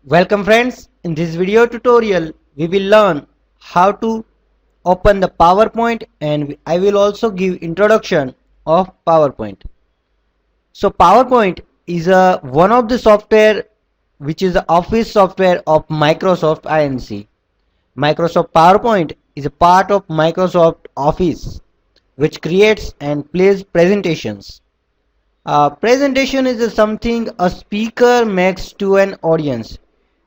Welcome friends, in this video tutorial we will learn how to open the PowerPoint and I will also give introduction of PowerPoint. So PowerPoint is one of the software which is the office software of Microsoft Inc. Microsoft PowerPoint is a part of Microsoft Office which creates and plays presentations. Presentation is something a speaker makes to an audience,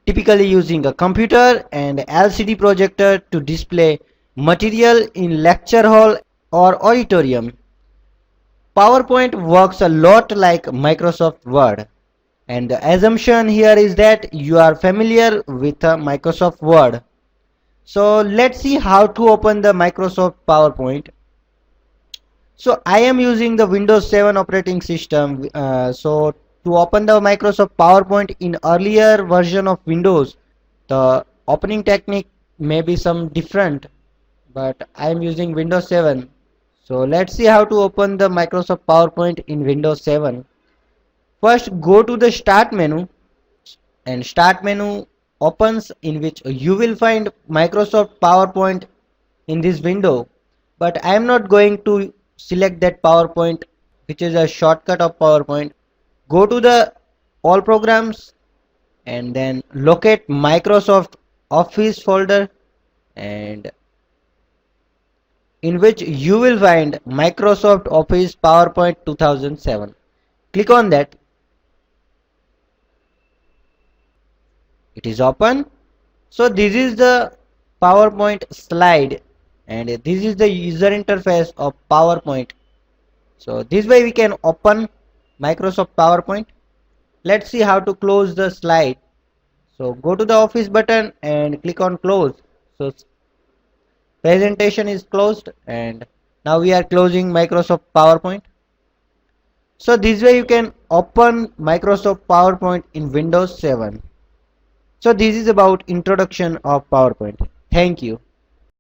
typically using a computer and LCD projector to display material in lecture hall or auditorium. PowerPoint works a lot like Microsoft Word, and the assumption here is that you are familiar with Microsoft Word. So let's see how to open the Microsoft PowerPoint. So I am using the Windows 7 operating system. So to open the Microsoft PowerPoint in earlier version of Windows, the opening technique may be some different, but I am using Windows 7. So let's see how to open the Microsoft PowerPoint in Windows 7. First go to the Start menu, and Start menu opens, in which you will find Microsoft PowerPoint in this window, but I am not going to select that PowerPoint, which is a shortcut of PowerPoint. Go to the all programs and then locate Microsoft Office folder, and in which you will find Microsoft Office PowerPoint 2007. Click on that. It is open. So this is the PowerPoint slide and this is the user interface of PowerPoint. So this way we can open Microsoft PowerPoint. Let's see how to close the slide. So go to the Office button and click on close. So presentation is closed, and now we are closing Microsoft PowerPoint. So this way you can open Microsoft PowerPoint in Windows 7. So this is about introduction of PowerPoint. Thank you.